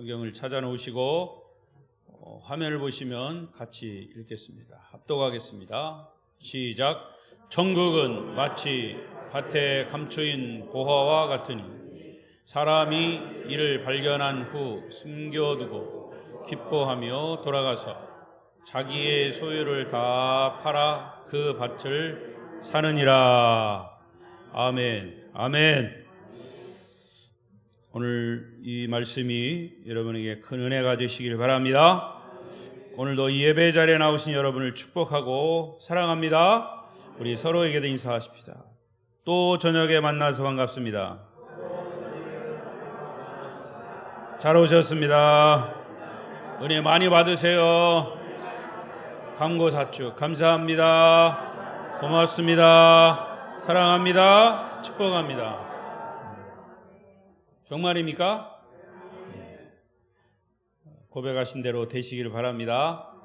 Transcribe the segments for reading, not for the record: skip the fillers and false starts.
성경을 찾아 놓으시고 화면을 보시면 같이 읽겠습니다. 합독하겠습니다. 시작. 천국은 마치 밭에 감추인 보화와 같으니 사람이 이를 발견한 후 숨겨두고 기뻐하며 돌아가서 자기의 소유를 다 팔아 그 밭을 사느니라. 아멘. 아멘. 오늘 이 말씀이 여러분에게 큰 은혜가 되시길 바랍니다. 오늘도 이 예배 자리에 나오신 여러분을 축복하고 사랑합니다. 우리 서로에게도 인사하십시다. 또 저녁에 만나서 반갑습니다. 잘 오셨습니다. 은혜 많이 받으세요. 감고사축 감사합니다. 고맙습니다. 사랑합니다. 축복합니다. 정말입니까? 고백하신 대로 되시길 바랍니다.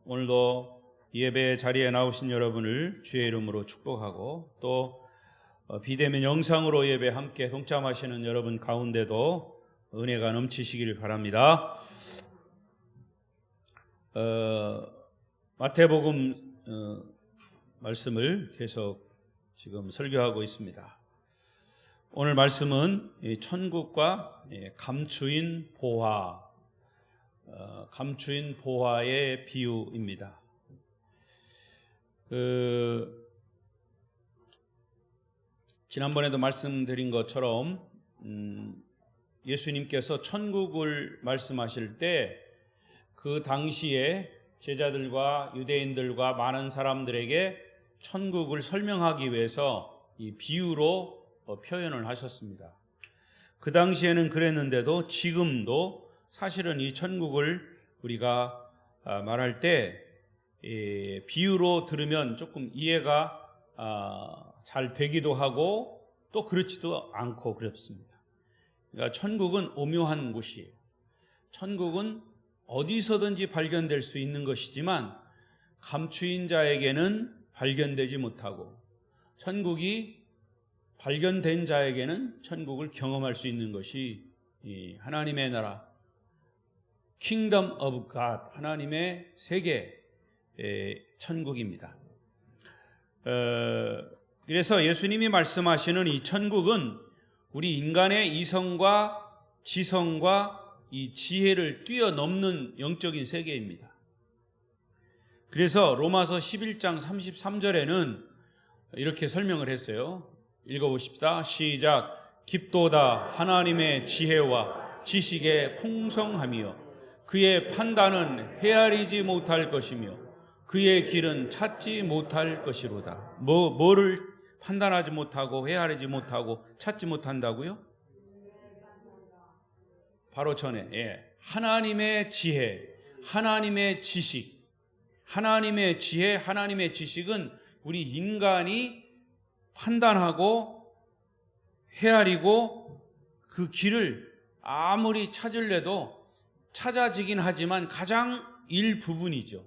오늘도 예배 자리에 나오신 여러분을 주의 이름으로 축복하고 또 비대면 영상으로 예배 함께 동참하시는 여러분 가운데도 은혜가 넘치시길 바랍니다. 마태복음 말씀을 계속 지금 설교하고 있습니다. 오늘 말씀은 천국과 감추인 보화, 감추인 보화의 비유입니다. 지난번에도 말씀드린 것처럼 예수님께서 천국을 말씀하실 때 그 당시에 제자들과 유대인들과 많은 사람들에게 천국을 설명하기 위해서 이 비유로 표현을 하셨습니다. 그 당시에는 그랬는데도 지금도 사실은 이 천국을 우리가 말할 때 비유로 들으면 조금 이해가 잘 되기도 하고 또 그렇지도 않고 그렇습니다. 그러니까 천국은 오묘한 곳이에요. 천국은 어디서든지 발견될 수 있는 것이지만 감추인 자에게는 발견되지 못하고 천국이 발견된 자에게는 천국을 경험할 수 있는 것이 하나님의 나라, Kingdom of God, 하나님의 세계 천국입니다. 그래서 예수님이 말씀하시는 이 천국은 우리 인간의 이성과 지성과 이 지혜를 뛰어넘는 영적인 세계입니다. 그래서 로마서 11장 33절에는 이렇게 설명을 했어요. 읽어보십시다. 시작. 깊도다 하나님의 지혜와 지식의 풍성함이요 그의 판단은 헤아리지 못할 것이며 그의 길은 찾지 못할 것이로다. 뭐를 판단하지 못하고 헤아리지 못하고 찾지 못한다고요? 바로 전에 하나님의 지혜, 하나님의 지식, 하나님의 지혜, 하나님의 지식은 우리 인간이 판단하고 헤아리고 그 길을 아무리 찾으려도 찾아지긴 하지만 가장 일부분이죠.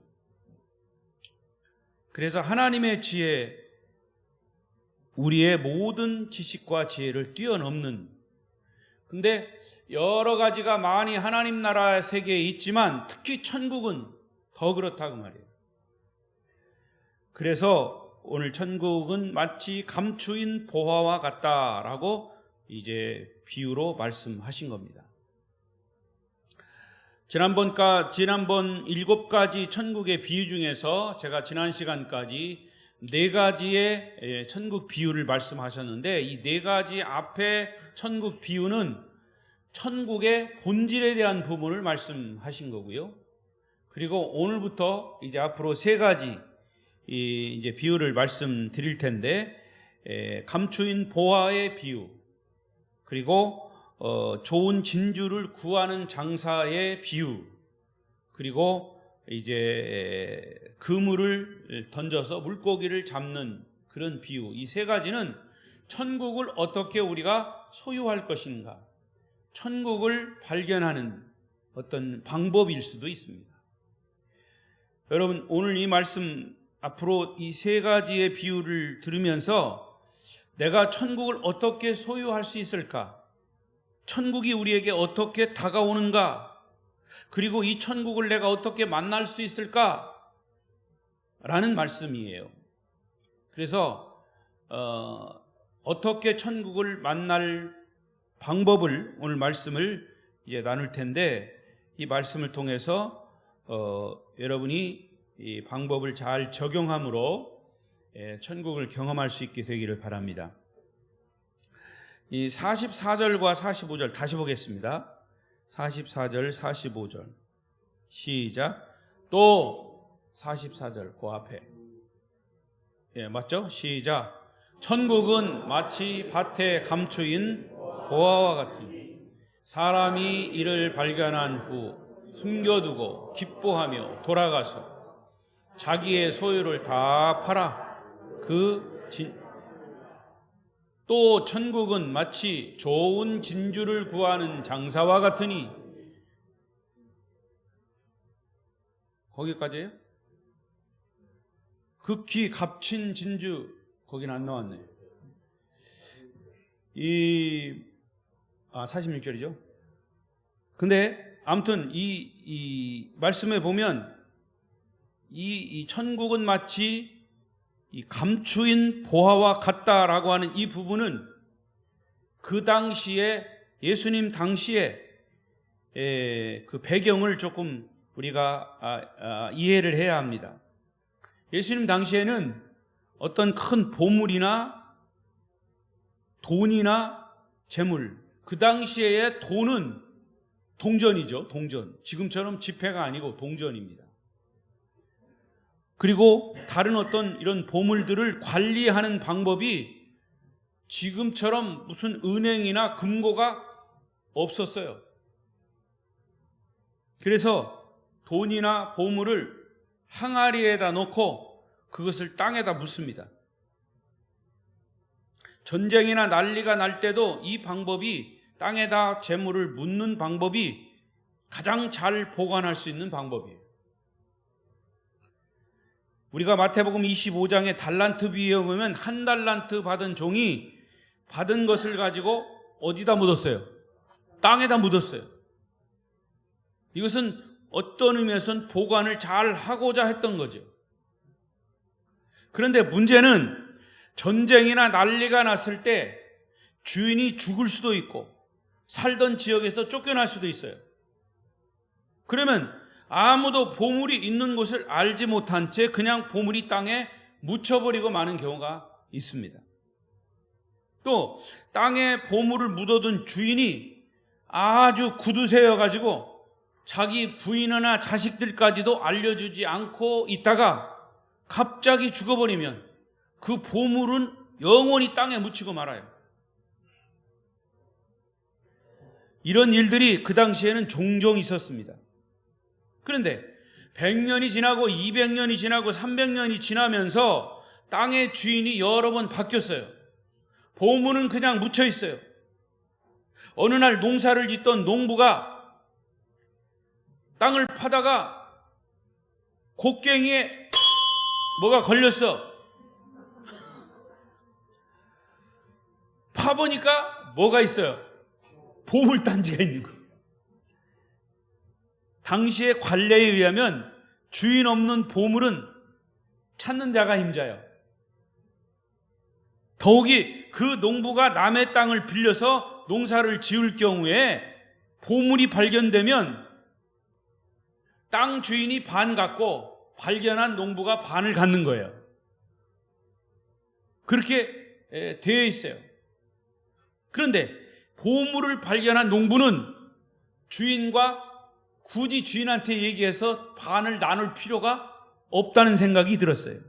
그래서 하나님의 지혜, 우리의 모든 지식과 지혜를 뛰어넘는, 근데 여러 가지가 많이 하나님 나라 세계에 있지만 특히 천국은 더 그렇다고 말이에요. 그래서 오늘 천국은 마치 감추인 보화와 같다라고 이제 비유로 말씀하신 겁니다. 지난번 7가지 천국의 비유 중에서 제가 지난 시간까지 4가지의 천국 비유를 말씀하셨는데 이 4가지 앞에 천국 비유는 천국의 본질에 대한 부분을 말씀하신 거고요. 그리고 오늘부터 이제 앞으로 3가지 이제 비유를 말씀드릴 텐데 감추인 보화의 비유, 그리고 좋은 진주를 구하는 장사의 비유, 그리고 이제 그물을 던져서 물고기를 잡는 그런 비유, 이 3가지는 천국을 어떻게 우리가 소유할 것인가, 천국을 발견하는 어떤 방법일 수도 있습니다. 여러분, 오늘 이 말씀 앞으로 이 3가지의 비유를 들으면서 내가 천국을 어떻게 소유할 수 있을까? 천국이 우리에게 어떻게 다가오는가? 그리고 이 천국을 내가 어떻게 만날 수 있을까? 라는 말씀이에요. 그래서 어떻게 천국을 만날 방법을 오늘 말씀을 이제 나눌 텐데, 이 말씀을 통해서 여러분이 이 방법을 잘 적용함으로 천국을 경험할 수 있게 되기를 바랍니다. 이 44절과 45절 다시 보겠습니다. 44절, 45절 시작. 또 44절 그 앞에, 맞죠? 시작. 천국은 마치 밭에 감추인 보화와 같으니 사람이 이를 발견한 후 숨겨두고 기뻐하며 돌아가서 자기의 소유를 다 팔아 또 천국은 마치 좋은 진주를 구하는 장사와 같으니, 거기까지예요? 극히 값진 진주, 거긴 안 나왔네. 46절이죠. 근데 아무튼 이 말씀에 보면 이 천국은 마치 이 감추인 보화와 같다라고 하는 이 부분은 그 당시에, 예수님 당시에 그 배경을 조금 우리가 이해를 해야 합니다. 예수님 당시에는 어떤 큰 보물이나 돈이나 재물, 그 당시에의 돈은 동전이죠. 동전. 지금처럼 지폐가 아니고 동전입니다. 그리고 다른 어떤 이런 보물들을 관리하는 방법이 지금처럼 무슨 은행이나 금고가 없었어요. 그래서 돈이나 보물을 항아리에다 놓고 그것을 땅에다 묻습니다. 전쟁이나 난리가 날 때도 이 방법이, 땅에다 재물을 묻는 방법이 가장 잘 보관할 수 있는 방법이에요. 우리가 마태복음 25장의 달란트 비유에 보면 한 달란트 받은 종이 받은 것을 가지고 어디다 묻었어요? 땅에다 묻었어요. 이것은 어떤 의미에서는 보관을 잘 하고자 했던 거죠. 그런데 문제는 전쟁이나 난리가 났을 때 주인이 죽을 수도 있고 살던 지역에서 쫓겨날 수도 있어요. 그러면 아무도 보물이 있는 곳을 알지 못한 채 그냥 보물이 땅에 묻혀버리고 마는 경우가 있습니다. 또 땅에 보물을 묻어둔 주인이 아주 구두쇠여가지고 자기 부인이나 자식들까지도 알려주지 않고 있다가 갑자기 죽어버리면 그 보물은 영원히 땅에 묻히고 말아요. 이런 일들이 그 당시에는 종종 있었습니다. 그런데 100년이 지나고 200년이 지나고 300년이 지나면서 땅의 주인이 여러 번 바뀌었어요. 보물은 그냥 묻혀 있어요. 어느 날 농사를 짓던 농부가 땅을 파다가 곡괭이에 뭐가 걸렸어. 파보니까 뭐가 있어요? 보물단지가 있는 거. 당시의 관례에 의하면 주인 없는 보물은 찾는 자가 힘자요. 더욱이 그 농부가 남의 땅을 빌려서 농사를 지을 경우에 보물이 발견되면 땅 주인이 반 갖고 발견한 농부가 반을 갖는 거예요. 그렇게 되어 있어요. 그런데 보물을 발견한 농부는 주인과 굳이 주인한테 얘기해서 반을 나눌 필요가 없다는 생각이 들었어요.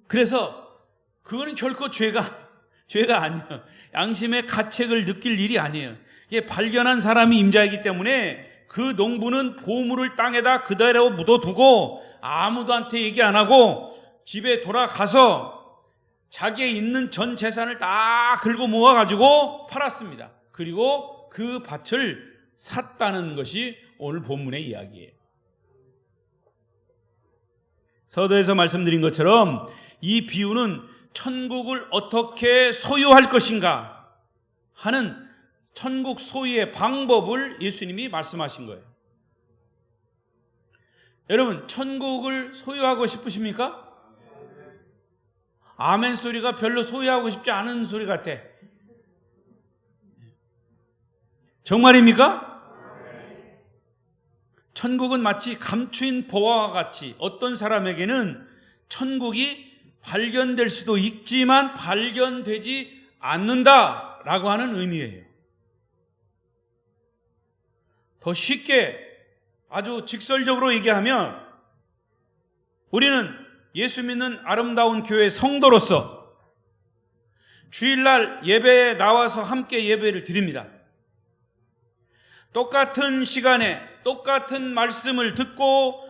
그래서 그거는 결코 죄가 아니에요. 양심의 가책을 느낄 일이 아니에요. 이게 발견한 사람이 임자이기 때문에 그 농부는 보물을 땅에다 그대로 묻어두고 아무도한테 얘기 안 하고 집에 돌아가서 자기의 있는 전 재산을 다 긁어 모아가지고 팔았습니다. 그리고 그 밭을 샀다는 것이 오늘 본문의 이야기예요. 서두에서 말씀드린 것처럼 이 비유는 천국을 어떻게 소유할 것인가 하는 천국 소유의 방법을 예수님이 말씀하신 거예요. 여러분, 천국을 소유하고 싶으십니까? 아멘 소리가 별로 소유하고 싶지 않은 소리 같아. 정말입니까? 천국은 마치 감추인 보화와 같이 어떤 사람에게는 천국이 발견될 수도 있지만 발견되지 않는다라고 하는 의미예요. 더 쉽게 아주 직설적으로 얘기하면 우리는 예수 믿는 아름다운 교회 성도로서 주일날 예배에 나와서 함께 예배를 드립니다. 똑같은 시간에 똑같은 말씀을 듣고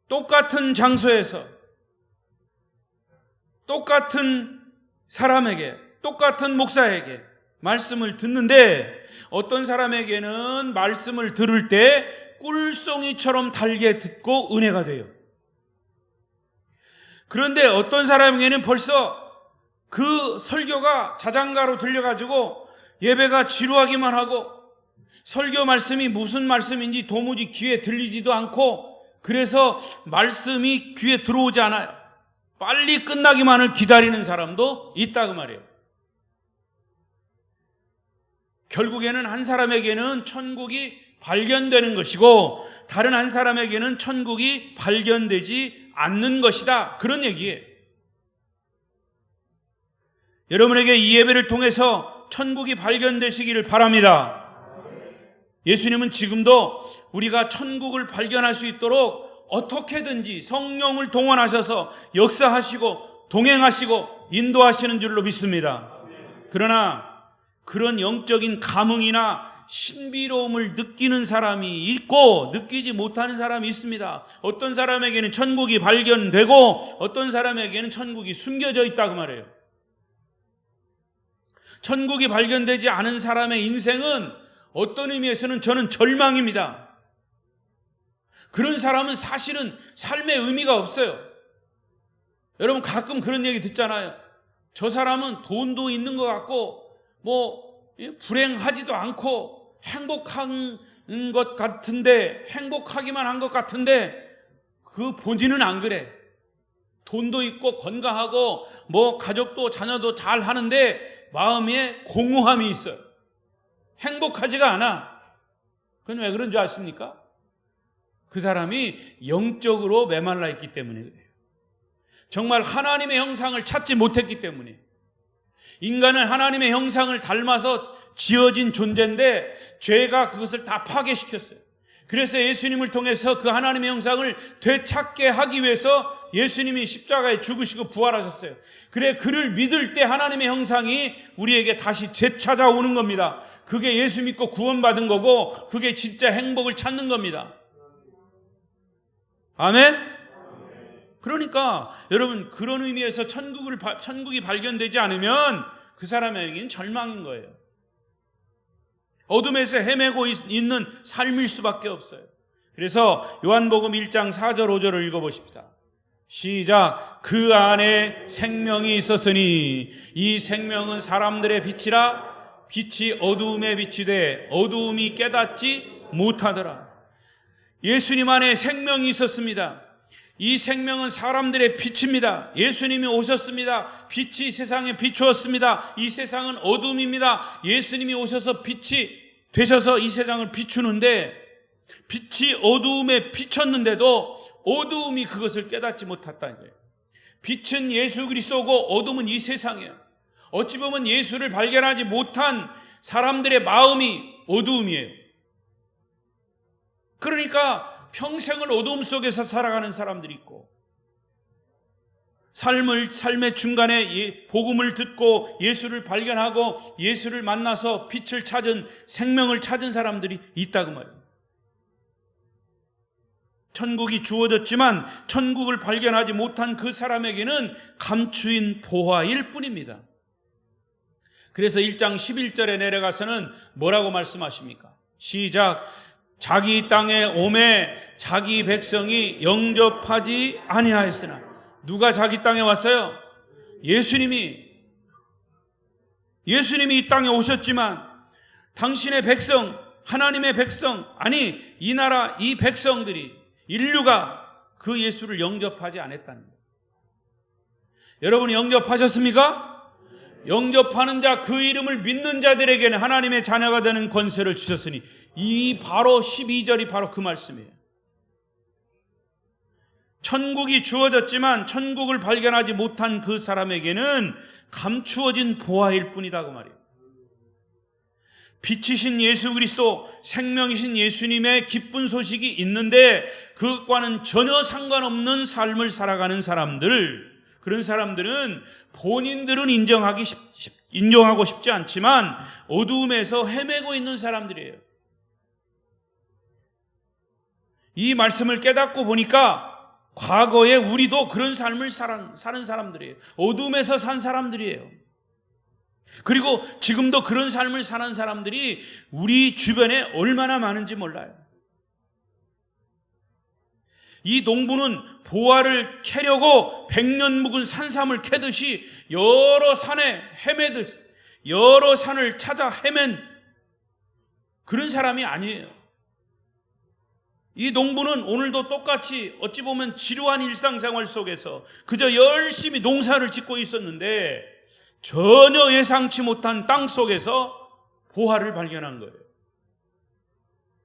똑같은 장소에서 똑같은 사람에게, 똑같은 목사에게 말씀을 듣는데 어떤 사람에게는 말씀을 들을 때 꿀송이처럼 달게 듣고 은혜가 돼요. 그런데 어떤 사람에게는 벌써 그 설교가 자장가로 들려가지고 예배가 지루하기만 하고 설교 말씀이 무슨 말씀인지 도무지 귀에 들리지도 않고 그래서 말씀이 귀에 들어오지 않아요. 빨리 끝나기만을 기다리는 사람도 있다고 말이에요. 결국에는 한 사람에게는 천국이 발견되는 것이고 다른 한 사람에게는 천국이 발견되지 않는 것이다. 그런 얘기예요. 여러분에게 이 예배를 통해서 천국이 발견되시기를 바랍니다. 예수님은 지금도 우리가 천국을 발견할 수 있도록 어떻게든지 성령을 동원하셔서 역사하시고 동행하시고 인도하시는 줄로 믿습니다. 그러나 그런 영적인 감흥이나 신비로움을 느끼는 사람이 있고 느끼지 못하는 사람이 있습니다. 어떤 사람에게는 천국이 발견되고 어떤 사람에게는 천국이 숨겨져 있다고 말해요. 천국이 발견되지 않은 사람의 인생은 어떤 의미에서는 저는 절망입니다. 그런 사람은 사실은 삶의 의미가 없어요. 여러분 가끔 그런 얘기 듣잖아요. 저 사람은 돈도 있는 것 같고 불행하지도 않고 행복한 것 같은데 행복하기만 한 것 같은데 그 본인은 안 그래. 돈도 있고 건강하고 가족도 자녀도 잘 하는데 마음에 공허함이 있어요. 행복하지가 않아. 그건 왜 그런 줄 아십니까? 그 사람이 영적으로 메말라 있기 때문에 그래요. 정말 하나님의 형상을 찾지 못했기 때문에. 인간은 하나님의 형상을 닮아서 지어진 존재인데 죄가 그것을 다 파괴시켰어요. 그래서 예수님을 통해서 그 하나님의 형상을 되찾게 하기 위해서 예수님이 십자가에 죽으시고 부활하셨어요. 그래 그를 믿을 때 하나님의 형상이 우리에게 다시 되찾아오는 겁니다. 그게 예수 믿고 구원받은 거고 그게 진짜 행복을 찾는 겁니다. 아멘? 그러니까 여러분 그런 의미에서 천국이 발견되지 않으면 그 사람에게는 절망인 거예요. 어둠에서 헤매고 있는 삶일 수밖에 없어요. 그래서 요한복음 1장 4절 5절을 읽어보십시다. 시작. 그 안에 생명이 있었으니 이 생명은 사람들의 빛이라. 빛이 어두움에 비치되 어두움이 깨닫지 못하더라. 예수님 안에 생명이 있었습니다. 이 생명은 사람들의 빛입니다. 예수님이 오셨습니다. 빛이 세상에 비추었습니다. 이 세상은 어둠입니다. 예수님이 오셔서 빛이 되셔서 이 세상을 비추는데 빛이 어두움에 비쳤는데도 어두움이 그것을 깨닫지 못했다는 거예요. 빛은 예수 그리스도고 어둠은 이 세상이에요. 어찌 보면 예수를 발견하지 못한 사람들의 마음이 어두움이에요. 그러니까 평생을 어두움 속에서 살아가는 사람들이 있고 삶의 중간에 복음을 듣고 예수를 발견하고 예수를 만나서 빛을 찾은 생명을 찾은 사람들이 있다고 말이에요. 천국이 주어졌지만 천국을 발견하지 못한 그 사람에게는 감추인 보화일 뿐입니다. 그래서 1장 11절에 내려가서는 뭐라고 말씀하십니까? 시작. 자기 땅에 오매 자기 백성이 영접하지 아니하였으나. 누가 자기 땅에 왔어요? 예수님이. 예수님이 이 땅에 오셨지만 당신의 백성, 하나님의 백성, 아니 이 나라 이 백성들이, 인류가 그 예수를 영접하지 않았다는 거예요. 여러분이 영접하셨습니까? 영접하는 자, 그 이름을 믿는 자들에게는 하나님의 자녀가 되는 권세를 주셨으니, 이 바로 12절이 바로 그 말씀이에요. 천국이 주어졌지만 천국을 발견하지 못한 그 사람에게는 감추어진 보화일 뿐이다 그 말이에요. 빛이신 예수 그리스도, 생명이신 예수님의 기쁜 소식이 있는데 그것과는 전혀 상관없는 삶을 살아가는 사람들, 그런 사람들은 본인들은 인정하고 싶지 않지만 어두움에서 헤매고 있는 사람들이에요. 이 말씀을 깨닫고 보니까 과거에 우리도 그런 삶을 사는 사람들이에요. 어둠에서 산 사람들이에요. 그리고 지금도 그런 삶을 사는 사람들이 우리 주변에 얼마나 많은지 몰라요. 이 농부는 보화를 캐려고 100년 묵은 산삼을 캐듯이 여러 산에 헤매듯 여러 산을 찾아 헤맨 그런 사람이 아니에요. 이 농부는 오늘도 똑같이 어찌 보면 지루한 일상생활 속에서 그저 열심히 농사를 짓고 있었는데 전혀 예상치 못한 땅 속에서 보화를 발견한 거예요.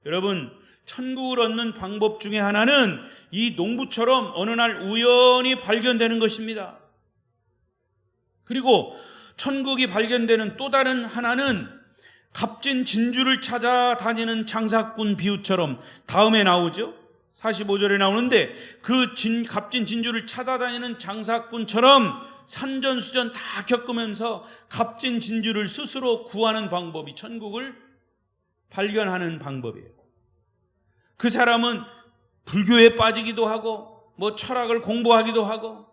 여러분, 천국을 얻는 방법 중에 하나는 이 농부처럼 어느 날 우연히 발견되는 것입니다. 그리고 천국이 발견되는 또 다른 하나는 값진 진주를 찾아다니는 장사꾼 비유처럼 다음에 나오죠. 45절에 나오는데 그 값진 진주를 찾아다니는 장사꾼처럼 산전수전 다 겪으면서 값진 진주를 스스로 구하는 방법이 천국을 발견하는 방법이에요. 그 사람은 불교에 빠지기도 하고 철학을 공부하기도 하고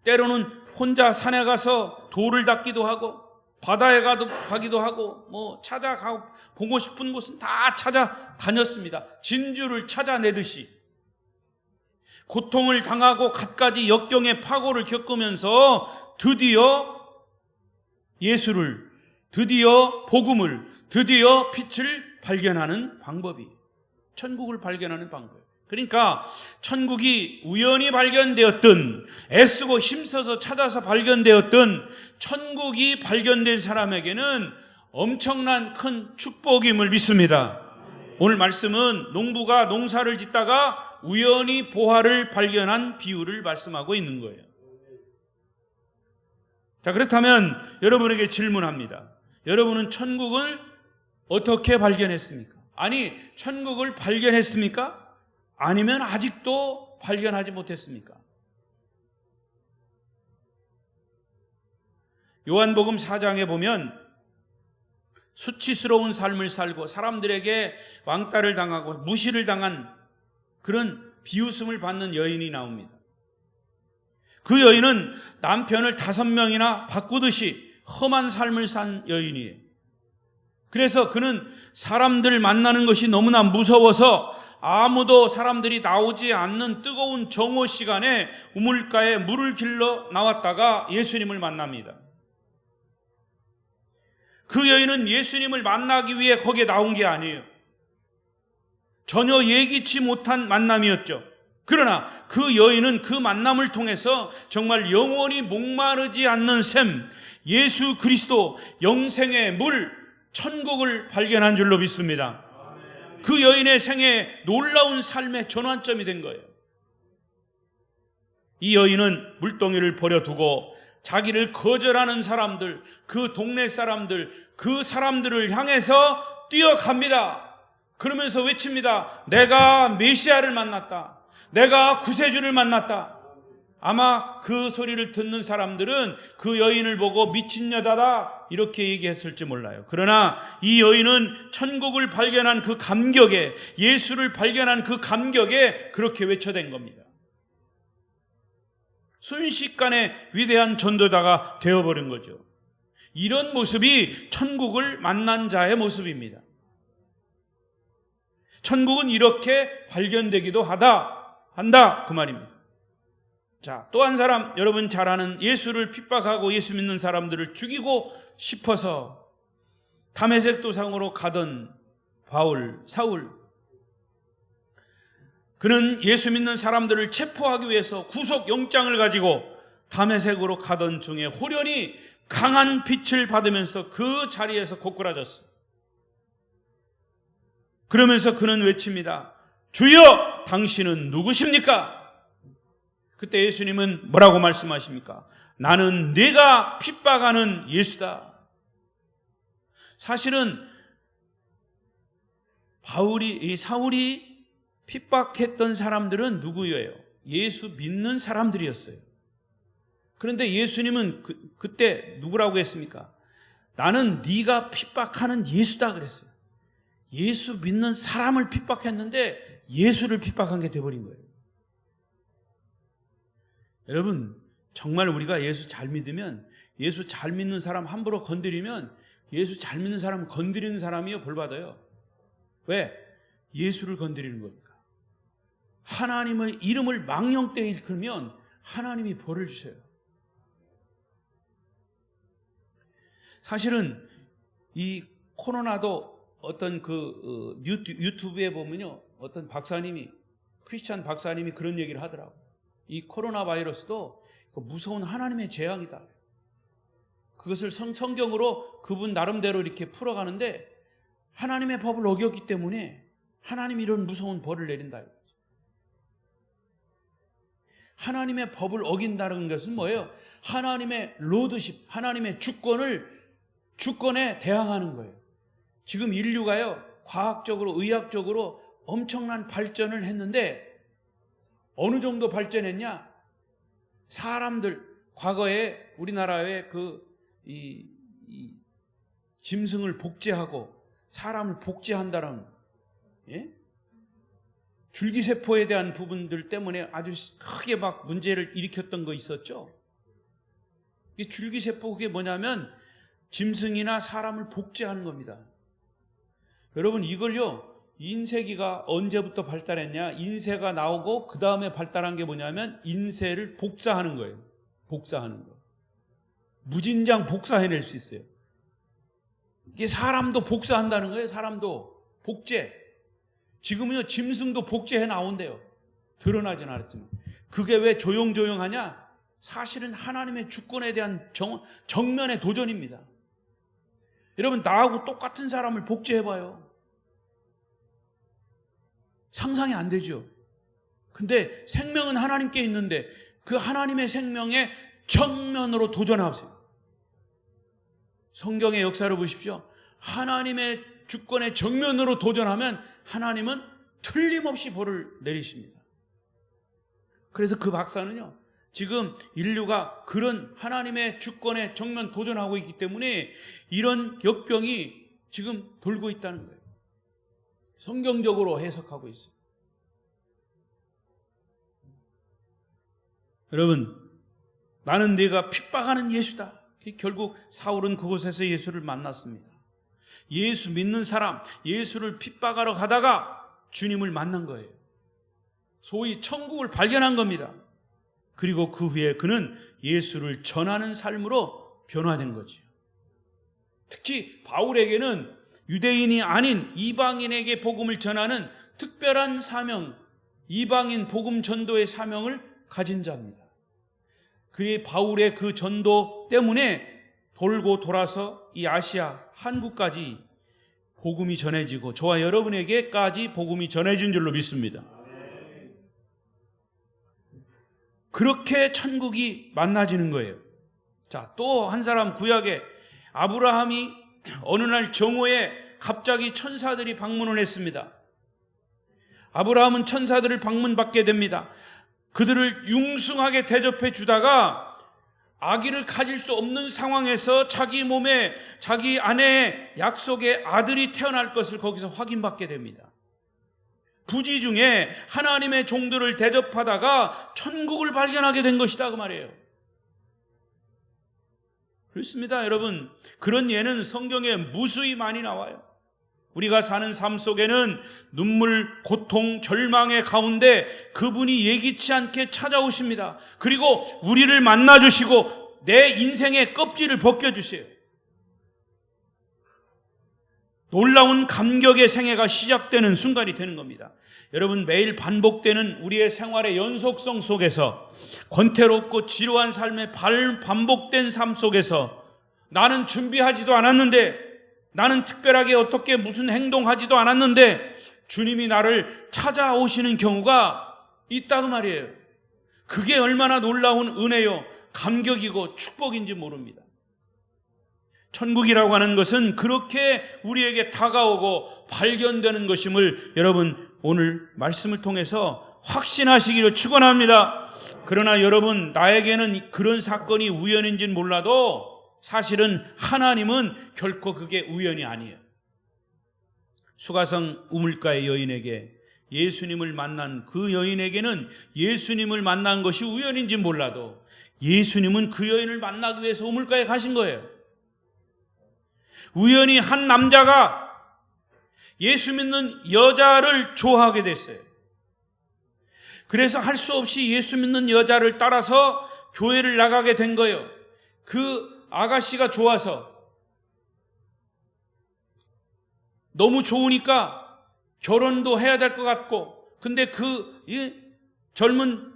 때로는 혼자 산에 가서 돌을 닦기도 하고 바다에 가기도 하고 찾아가고 보고 싶은 곳은 다 찾아다녔습니다. 진주를 찾아내듯이 고통을 당하고 갖가지 역경의 파고를 겪으면서 드디어 예수를, 드디어 복음을, 드디어 빛을 발견하는 방법이, 천국을 발견하는 방법. 그러니까 천국이 우연히 발견되었든 애쓰고 힘써서 찾아서 발견되었든 천국이 발견된 사람에게는 엄청난 큰 축복임을 믿습니다. 오늘 말씀은 농부가 농사를 짓다가 우연히 보화를 발견한 비유를 말씀하고 있는 거예요. 자, 그렇다면 여러분에게 질문합니다. 여러분은 천국을 어떻게 발견했습니까? 아니, 천국을 발견했습니까? 아니면 아직도 발견하지 못했습니까? 요한복음 4장에 보면 수치스러운 삶을 살고 사람들에게 왕따를 당하고 무시를 당한 그런 비웃음을 받는 여인이 나옵니다. 그 여인은 남편을 5명이나 바꾸듯이 험한 삶을 산 여인이에요. 그래서 그는 사람들 만나는 것이 너무나 무서워서 아무도 사람들이 나오지 않는 뜨거운 정오 시간에 우물가에 물을 길러 나왔다가 예수님을 만납니다. 그 여인은 예수님을 만나기 위해 거기에 나온 게 아니에요. 전혀 예기치 못한 만남이었죠. 그러나 그 여인은 그 만남을 통해서 정말 영원히 목마르지 않는 샘, 예수 그리스도 영생의 물, 천국을 발견한 줄로 믿습니다. 그 여인의 생에 놀라운 삶의 전환점이 된 거예요. 이 여인은 물동이를 버려두고 자기를 거절하는 사람들, 그 동네 사람들, 그 사람들을 향해서 뛰어갑니다. 그러면서 외칩니다. 내가 메시아를 만났다. 내가 구세주를 만났다. 아마 그 소리를 듣는 사람들은 그 여인을 보고 미친 여자다 이렇게 얘기했을지 몰라요. 그러나 이 여인은 천국을 발견한 그 감격에, 예수를 발견한 그 감격에 그렇게 외쳐댄 겁니다. 순식간에 위대한 전도자가 되어버린 거죠. 이런 모습이 천국을 만난 자의 모습입니다. 천국은 이렇게 발견되기도 한다 그 말입니다. 자, 또 한 사람, 여러분 잘 아는 예수를 핍박하고 예수 믿는 사람들을 죽이고 싶어서 다메섹 도상으로 가던 사울. 그는 예수 믿는 사람들을 체포하기 위해서 구속영장을 가지고 다메섹으로 가던 중에 호련히 강한 빛을 받으면서 그 자리에서 고꾸라졌어요. 그러면서 그는 외칩니다. 주여, 당신은 누구십니까? 그때 예수님은 뭐라고 말씀하십니까? 나는 네가 핍박하는 예수다. 사실은 사울이 핍박했던 사람들은 누구예요? 예수 믿는 사람들이었어요. 그런데 예수님은 그때 누구라고 했습니까? 나는 네가 핍박하는 예수다 그랬어요. 예수 믿는 사람을 핍박했는데 예수를 핍박한 게 돼버린 거예요. 여러분, 정말 우리가 예수 잘 믿으면, 예수 잘 믿는 사람 함부로 건드리면, 예수 잘 믿는 사람 건드리는 사람이요 벌 받아요. 왜? 예수를 건드리는 겁니까? 하나님의 이름을 망령되이 일컬면 하나님이 벌을 주셔요. 사실은 이 코로나도 어떤 유튜브에 보면요, 어떤 박사님이, 크리스찬 박사님이 그런 얘기를 하더라고요. 이 코로나 바이러스도 무서운 하나님의 재앙이다. 그것을 성경으로 그분 나름대로 이렇게 풀어가는데, 하나님의 법을 어겼기 때문에 하나님이 이런 무서운 벌을 내린다. 하나님의 법을 어긴다는 것은 뭐예요? 하나님의 로드십, 하나님의 주권에 대항하는 거예요. 지금 인류가요, 과학적으로, 의학적으로 엄청난 발전을 했는데, 어느 정도 발전했냐? 사람들, 과거에 우리나라에 짐승을 복제하고 사람을 복제한다는, 줄기세포에 대한 부분들 때문에 아주 크게 막 문제를 일으켰던 거 있었죠. 이 줄기세포, 그게 뭐냐면 짐승이나 사람을 복제하는 겁니다. 여러분, 이걸요, 인쇄기가 언제부터 발달했냐? 인쇄가 나오고 그 다음에 발달한 게 뭐냐면 인쇄를 복사하는 거예요. 복사하는 거. 무진장 복사해낼 수 있어요. 이게 사람도 복사한다는 거예요. 사람도 복제. 지금은요, 짐승도 복제해 나온대요. 드러나진 않았지만. 그게 왜 조용조용하냐? 사실은 하나님의 주권에 대한 정면의 도전입니다. 여러분, 나하고 똑같은 사람을 복제해봐요. 상상이 안 되죠. 근데 생명은 하나님께 있는데 그 하나님의 생명에 정면으로 도전하세요. 성경의 역사를 보십시오. 하나님의 주권에 정면으로 도전하면 하나님은 틀림없이 벌을 내리십니다. 그래서 그 박사는요, 지금 인류가 그런 하나님의 주권에 정면 도전하고 있기 때문에 이런 역병이 지금 돌고 있다는 거예요. 성경적으로 해석하고 있어요. 여러분, 나는 네가 핍박하는 예수다. 결국 사울은 그곳에서 예수를 만났습니다. 예수 믿는 사람, 예수를 핍박하러 가다가 주님을 만난 거예요. 소위 천국을 발견한 겁니다. 그리고 그 후에 그는 예수를 전하는 삶으로 변화된 거죠. 특히 바울에게는 유대인이 아닌 이방인에게 복음을 전하는 특별한 사명, 이방인 복음 전도의 사명을 가진 자입니다. 그의 바울의 그 전도 때문에 돌고 돌아서 이 아시아, 한국까지 복음이 전해지고 저와 여러분에게까지 복음이 전해진 줄로 믿습니다. 그렇게 천국이 만나지는 거예요. 자, 또 한 사람, 구약에 아브라함이 어느 날 정오에 갑자기 천사들이 방문을 했습니다. 아브라함은 천사들을 방문받게 됩니다. 그들을 융숭하게 대접해 주다가 아기를 가질 수 없는 상황에서 자기 몸에 자기 아내의 약속의 아들이 태어날 것을 거기서 확인받게 됩니다. 부지 중에 하나님의 종들을 대접하다가 천국을 발견하게 된 것이다, 그 말이에요. 그렇습니다, 여러분. 그런 예는 성경에 무수히 많이 나와요. 우리가 사는 삶 속에는 눈물, 고통, 절망의 가운데 그분이 예기치 않게 찾아오십니다. 그리고 우리를 만나주시고 내 인생의 껍질을 벗겨주세요. 놀라운 감격의 생애가 시작되는 순간이 되는 겁니다. 여러분, 매일 반복되는 우리의 생활의 연속성 속에서, 권태롭고 지루한 삶의 반복된 삶 속에서 나는 준비하지도 않았는데, 나는 특별하게 어떻게 무슨 행동하지도 않았는데 주님이 나를 찾아오시는 경우가 있다고 말이에요. 그게 얼마나 놀라운 은혜요, 감격이고 축복인지 모릅니다. 천국이라고 하는 것은 그렇게 우리에게 다가오고 발견되는 것임을 여러분 오늘 말씀을 통해서 확신하시기를 축원합니다. 그러나 여러분, 나에게는 그런 사건이 우연인지는 몰라도 사실은 하나님은 결코 그게 우연이 아니에요. 수가성 우물가의 여인에게 예수님을 만난 그 여인에게는 예수님을 만난 것이 우연인지 몰라도 예수님은 그 여인을 만나기 위해서 우물가에 가신 거예요. 우연히 한 남자가 예수 믿는 여자를 좋아하게 됐어요. 그래서 할 수 없이 예수 믿는 여자를 따라서 교회를 나가게 된 거예요. 그 아가씨가 좋아서, 너무 좋으니까 결혼도 해야 될 것 같고, 근데 그 젊은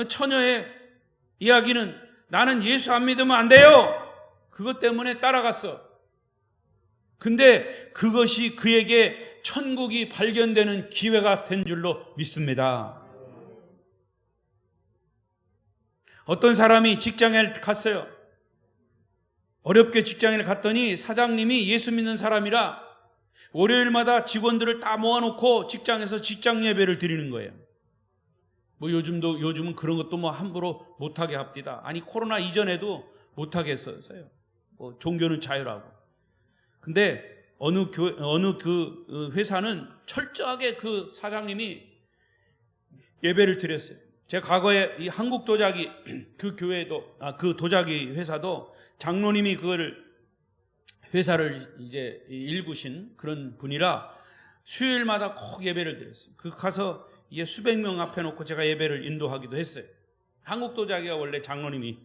처녀의 이야기는 나는 예수 안 믿으면 안 돼요. 그것 때문에 따라갔어. 근데 그것이 그에게 천국이 발견되는 기회가 된 줄로 믿습니다. 어떤 사람이 직장에 갔어요. 어렵게 직장에 갔더니 사장님이 예수 믿는 사람이라 월요일마다 직원들을 다 모아놓고 직장에서 직장 예배를 드리는 거예요. 요즘은 그런 것도 함부로 못하게 합디다. 아니, 코로나 이전에도 못하게 했었어요. 종교는 자유라고. 근데 어느 그 회사는 철저하게 그 사장님이 예배를 드렸어요. 제가 과거에 이 한국 도자기 그 교회도 그 도자기 회사도 장로님이 그걸 회사를 이제 일구신 그런 분이라 수요일마다 꼭 예배를 드렸어요. 그 가서 이게 수백 명 앞에 놓고 제가 예배를 인도하기도 했어요. 한국 도자기가 원래 장로님이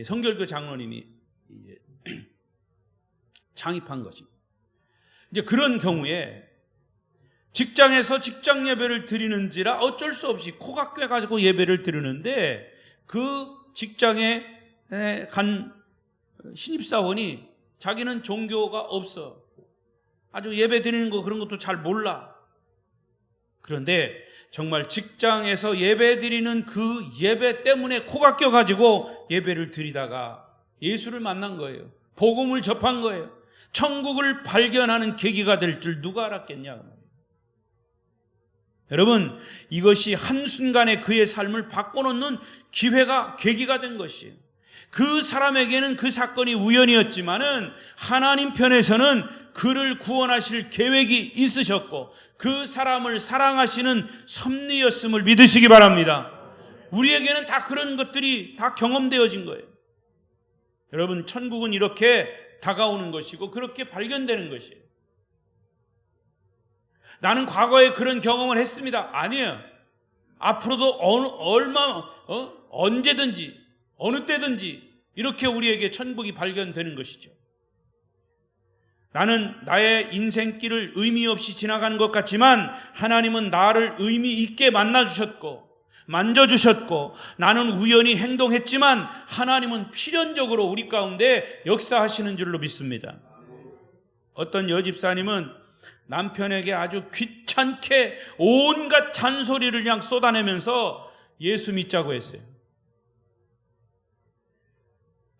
성결교 장로님이 이제 창립한 것입니다. 이제 그런 경우에 직장에서 직장 예배를 드리는지라 어쩔 수 없이 코가 꿰가지고 예배를 드리는데 그 직장에 간 신입사원이 자기는 종교가 없어. 아주 예배 드리는 거 그런 것도 잘 몰라. 그런데 정말 직장에서 예배 드리는 그 예배 때문에 코가 껴가지고 예배를 드리다가 예수를 만난 거예요. 복음을 접한 거예요. 천국을 발견하는 계기가 될 줄 누가 알았겠냐. 여러분, 이것이 한순간에 그의 삶을 바꿔놓는 계기가 된 것이에요. 그 사람에게는 그 사건이 우연이었지만은 하나님 편에서는 그를 구원하실 계획이 있으셨고 그 사람을 사랑하시는 섭리였음을 믿으시기 바랍니다. 우리에게는 다 그런 것들이 다 경험되어진 거예요. 여러분, 천국은 이렇게 다가오는 것이고 그렇게 발견되는 것이에요. 나는 과거에 그런 경험을 했습니다. 아니에요. 앞으로도 언제든지 어느 때든지 이렇게 우리에게 천국이 발견되는 것이죠. 나는 나의 인생길을 의미 없이 지나가는 것 같지만 하나님은 나를 의미 있게 만나주셨고 만져주셨고 나는 우연히 행동했지만 하나님은 필연적으로 우리 가운데 역사하시는 줄로 믿습니다. 어떤 여집사님은 남편에게 아주 귀찮게 온갖 잔소리를 그냥 쏟아내면서 예수 믿자고 했어요.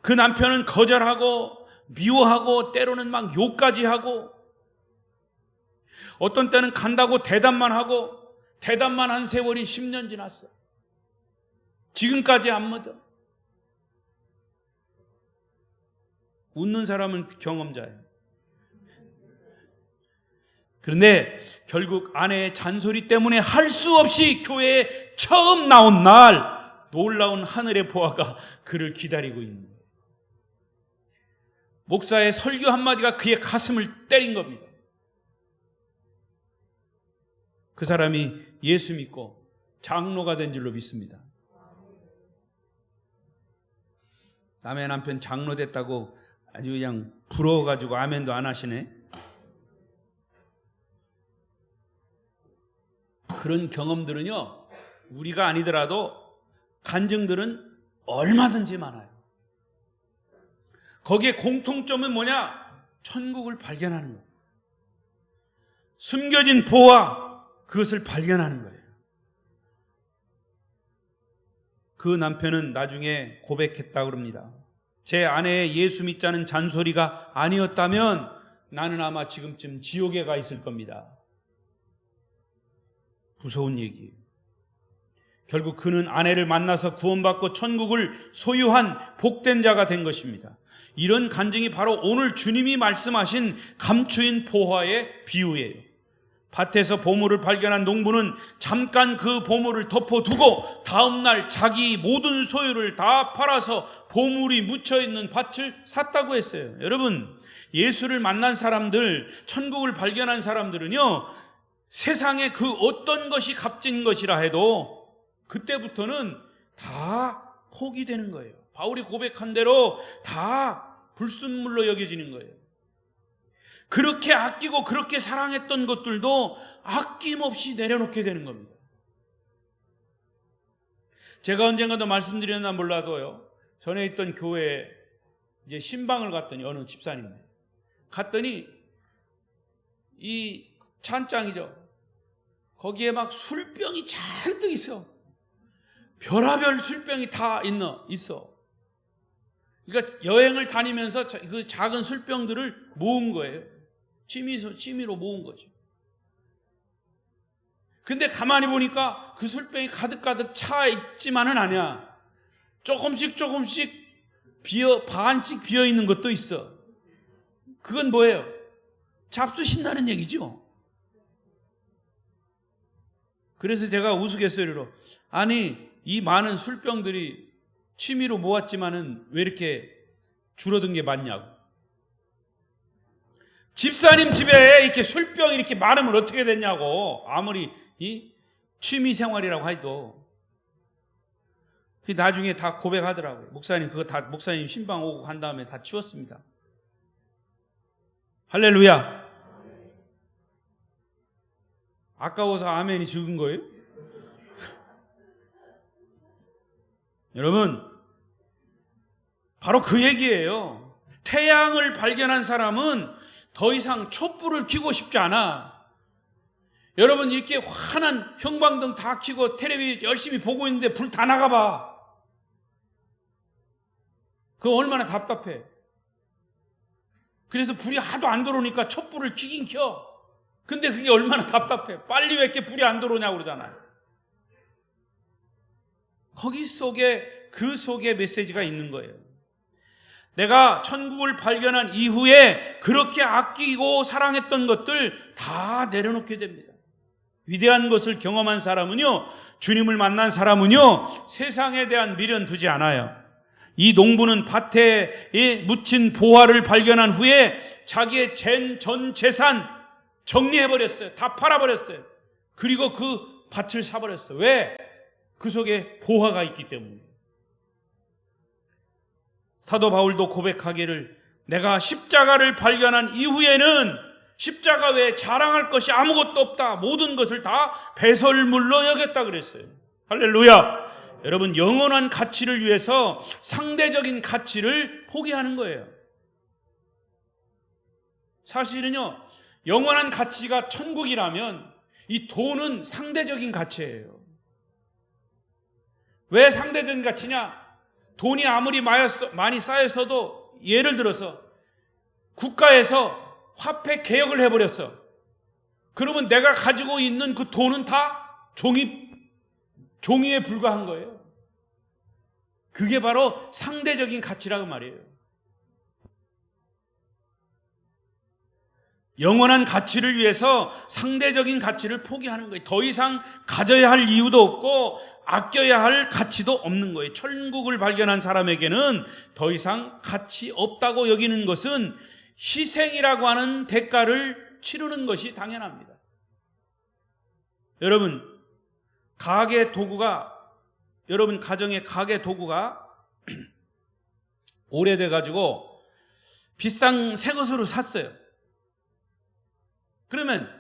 그 남편은 거절하고 미워하고 때로는 막 욕까지 하고 어떤 때는 간다고 대답만 하고 대답만 한 세월이 10년 지났어. 지금까지 안 믿어. 웃는 사람은 경험자예요. 그런데 결국 아내의 잔소리 때문에 할 수 없이 교회에 처음 나온 날 놀라운 하늘의 보화가 그를 기다리고 있는 거예요. 목사의 설교 한마디가 그의 가슴을 때린 겁니다. 그 사람이 예수 믿고 장로가 된 줄로 믿습니다. 남의 남편 장로 됐다고 아주 그냥 부러워가지고 아멘도 안 하시네. 그런 경험들은요, 우리가 아니더라도 간증들은 얼마든지 많아요. 거기에 공통점은 뭐냐? 천국을 발견하는 거예요. 숨겨진 보화, 그것을 발견하는 거예요. 그 남편은 나중에 고백했다고 그럽니다. 제 아내의 예수 믿자는 잔소리가 아니었다면 나는 아마 지금쯤 지옥에 가 있을 겁니다. 무서운 얘기예요. 결국 그는 아내를 만나서 구원받고 천국을 소유한 복된 자가 된 것입니다. 이런 간증이 바로 오늘 주님이 말씀하신 감추인 보화의 비유예요. 밭에서 보물을 발견한 농부는 잠깐 그 보물을 덮어두고 다음날 자기 모든 소유를 다 팔아서 보물이 묻혀있는 밭을 샀다고 했어요. 여러분, 예수를 만난 사람들, 천국을 발견한 사람들은요, 세상에 그 어떤 것이 값진 것이라 해도 그때부터는 다 포기되는 거예요. 바울이 고백한 대로 다 불순물로 여겨지는 거예요. 그렇게 아끼고 그렇게 사랑했던 것들도 아낌없이 내려놓게 되는 겁니다. 제가 언젠가도 말씀드렸나 몰라도요, 전에 있던 교회에 이제 신방을 갔더니, 어느 집사님 갔더니 이 찬장이죠, 거기에 막 술병이 잔뜩 있어. 별하별 술병이 다 있어. 그러니까 여행을 다니면서 그 작은 술병들을 모은 거예요. 취미로 모은 거죠. 근데 가만히 보니까 그 술병이 가득가득 차 있지만은 아니야. 조금씩 반씩 비어 있는 것도 있어. 그건 뭐예요? 잡수신다는 얘기죠. 그래서 제가 우스갯소리로, 아니, 이 많은 술병들이 취미로 모았지만은 왜 이렇게 줄어든 게 많냐고. 집사님 집에 이렇게 술병이 이렇게 많으면 어떻게 됐냐고. 아무리 이 취미 생활이라고 해도. 나중에 다 고백하더라고요. 목사님, 그거 다 목사님 신방 오고 간 다음에 다 치웠습니다. 할렐루야. 아까워서 아멘이 죽은 거예요? 여러분, 바로 그 얘기예요. 태양을 발견한 사람은 더 이상 촛불을 켜고 싶지 않아. 여러분, 이렇게 환한 형광등 다 켜고 텔레비 열심히 보고 있는데 불 다 나가봐. 그거 얼마나 답답해. 그래서 불이 하도 안 들어오니까 촛불을 켜긴 켜. 근데 그게 얼마나 답답해. 빨리 왜 이렇게 불이 안 들어오냐고 그러잖아요. 그 속에 메시지가 있는 거예요. 내가 천국을 발견한 이후에 그렇게 아끼고 사랑했던 것들 다 내려놓게 됩니다. 위대한 것을 경험한 사람은요, 주님을 만난 사람은요, 세상에 대한 미련 두지 않아요. 이 농부는 밭에 묻힌 보화를 발견한 후에 자기의 전 재산 정리해버렸어요. 다 팔아버렸어요. 그리고 그 밭을 사버렸어요. 왜? 그 속에 보화가 있기 때문에. 사도 바울도 고백하기를, 내가 십자가를 발견한 이후에는 십자가 외에 자랑할 것이 아무것도 없다. 모든 것을 다 배설물로 여겼다 그랬어요. 할렐루야. 여러분, 영원한 가치를 위해서 상대적인 가치를 포기하는 거예요. 사실은요, 영원한 가치가 천국이라면 이 돈은 상대적인 가치예요. 왜 상대적인 가치냐? 돈이 아무리 많이 쌓였어도, 예를 들어서 국가에서 화폐 개혁을 해버렸어. 그러면 내가 가지고 있는 그 돈은 다 종이에 불과한 거예요. 그게 바로 상대적인 가치라고 말이에요. 영원한 가치를 위해서 상대적인 가치를 포기하는 거예요. 더 이상 가져야 할 이유도 없고 아껴야 할 가치도 없는 거예요. 천국을 발견한 사람에게는 더 이상 가치 없다고 여기는 것은 희생이라고 하는 대가를 치르는 것이 당연합니다. 여러분, 여러분 가정의 가게 도구가 오래돼 가지고 비싼 새 것으로 샀어요. 그러면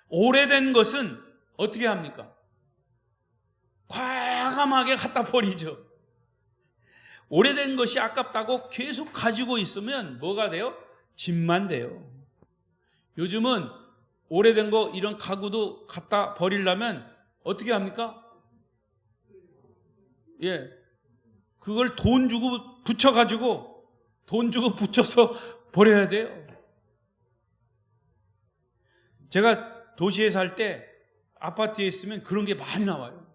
오래된 것은 어떻게 합니까? 과감하게 갖다 버리죠. 오래된 것이 아깝다고 계속 가지고 있으면 뭐가 돼요? 짐만 돼요. 요즘은 오래된 거 이런 가구도 갖다 버리려면 어떻게 합니까? 그걸 돈 주고 붙여가지고 돈 주고 붙여서 버려야 돼요. 제가 도시에 살 때 아파트에 있으면 그런 게 많이 나와요.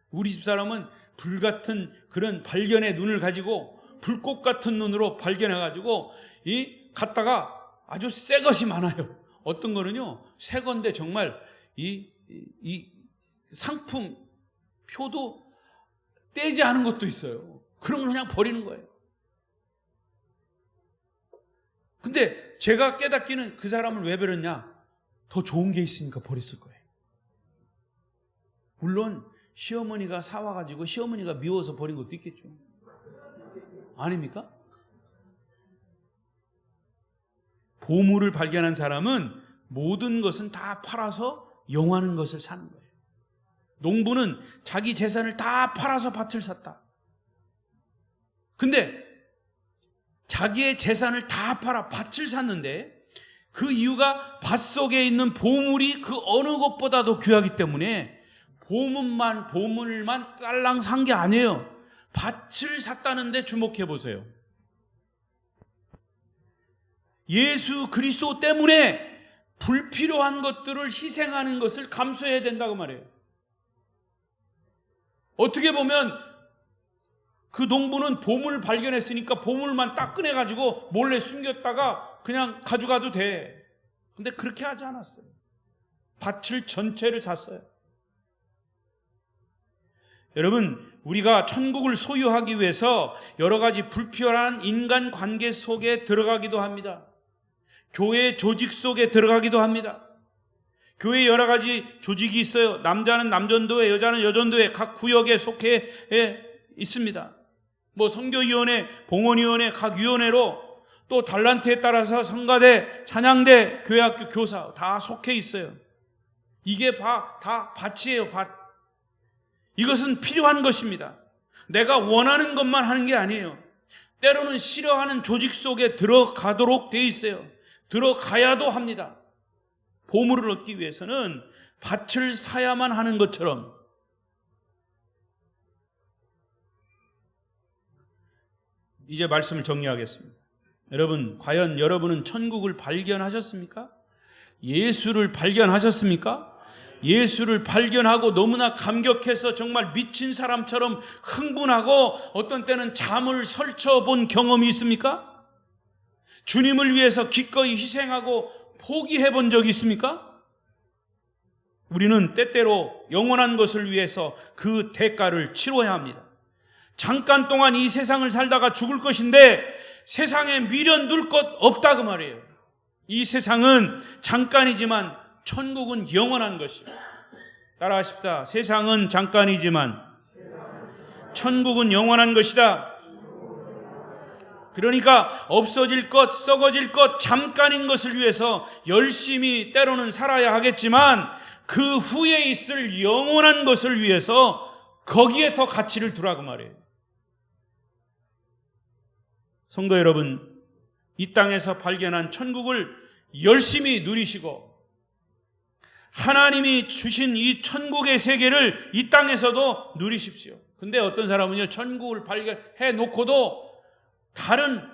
우리 집사람은 불같은 그런 발견의 눈을 가지고 불꽃 같은 눈으로 발견해가지고 갖다가 아주 새 것이 많아요. 어떤 거는요, 새 건데 정말 이 상품 표도 떼지 않은 것도 있어요. 그런 걸 그냥 버리는 거예요. 근데 제가 깨닫기는 그 사람을 왜 버렸냐? 더 좋은 게 있으니까 버렸을 거예요. 물론 시어머니가 사와가지고 시어머니가 미워서 버린 것도 있겠죠. 아닙니까? 보물을 발견한 사람은 모든 것은 다 팔아서 영하는 것을 사는 거예요. 농부는 자기 재산을 다 팔아서 밭을 샀다. 근데 자기의 재산을 다 팔아 밭을 샀는데 그 이유가 밭속에 있는 보물이 그 어느 것보다도 귀하기 때문에 보물만 딸랑 산 게 아니에요. 밭을 샀다는데 주목해 보세요. 예수 그리스도 때문에 불필요한 것들을 희생하는 것을 감수해야 된다고 말해요. 어떻게 보면 그 농부는 보물을 발견했으니까 보물만 딱 꺼내가지고 몰래 숨겼다가 그냥 가져가도 돼. 근데 그렇게 하지 않았어요. 밭을 전체를 샀어요. 여러분, 우리가 천국을 소유하기 위해서 여러 가지 불필요한 인간관계 속에 들어가기도 합니다. 교회 조직 속에 들어가기도 합니다. 교회에 여러 가지 조직이 있어요. 남자는 남전도회, 여자는 여전도회, 각 구역에 속해 있습니다. 선교위원회, 봉헌위원회, 각 위원회로 또 달란트에 따라서 성가대, 찬양대, 교회학교 교사 다 속해 있어요. 이게 다 밭이에요, 밭. 이것은 필요한 것입니다. 내가 원하는 것만 하는 게 아니에요. 때로는 싫어하는 조직 속에 들어가도록 돼 있어요. 들어가야도 합니다. 보물을 얻기 위해서는 밭을 사야만 하는 것처럼 이제 말씀을 정리하겠습니다. 여러분, 과연 여러분은 천국을 발견하셨습니까? 예수를 발견하셨습니까? 예수를 발견하고 너무나 감격해서 정말 미친 사람처럼 흥분하고 어떤 때는 잠을 설쳐본 경험이 있습니까? 주님을 위해서 기꺼이 희생하고 포기해 본 적이 있습니까? 우리는 때때로 영원한 것을 위해서 그 대가를 치러야 합니다. 잠깐 동안 이 세상을 살다가 죽을 것인데 세상에 미련 둘 것 없다 그 말이에요. 이 세상은 잠깐이지만 천국은 영원한 것이에요. 따라하십시다. 세상은 잠깐이지만 천국은 영원한 것이다. 그러니까 없어질 것, 썩어질 것, 잠깐인 것을 위해서 열심히 때로는 살아야 하겠지만 그 후에 있을 영원한 것을 위해서 거기에 더 가치를 두라고 말해요. 성도 여러분, 이 땅에서 발견한 천국을 열심히 누리시고 하나님이 주신 이 천국의 세계를 이 땅에서도 누리십시오. 근데 어떤 사람은요, 천국을 발견해 놓고도 다른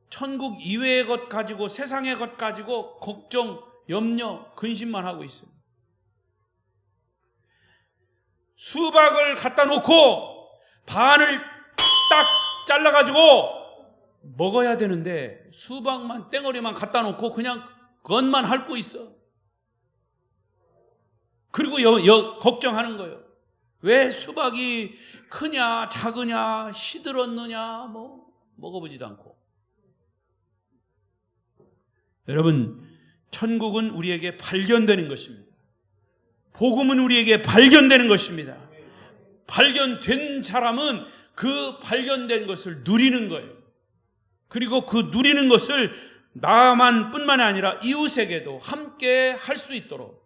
천국 이외의 것 가지고 세상의 것 가지고 걱정, 염려, 근심만 하고 있어요. 수박을 갖다 놓고 반을 딱 잘라가지고 먹어야 되는데 수박만 땡어리만 갖다 놓고 그냥 그것만 핥고 있어. 그리고 걱정하는 거예요. 왜 수박이 크냐 작으냐 시들었느냐 먹어보지도 않고. 여러분, 천국은 우리에게 발견되는 것입니다. 복음은 우리에게 발견되는 것입니다. 발견된 사람은 그 발견된 것을 누리는 거예요. 그리고 그 누리는 것을 나만 뿐만이 아니라 이웃에게도 함께 할 수 있도록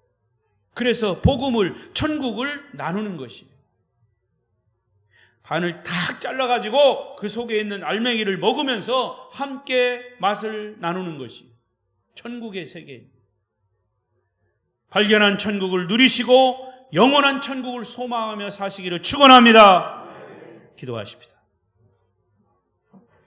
그래서 복음을, 천국을 나누는 것이에요. 반을 탁 잘라가지고 그 속에 있는 알맹이를 먹으면서 함께 맛을 나누는 것이 천국의 세계입니다. 발견한 천국을 누리시고 영원한 천국을 소망하며 사시기를 축원합니다. 기도하십시다.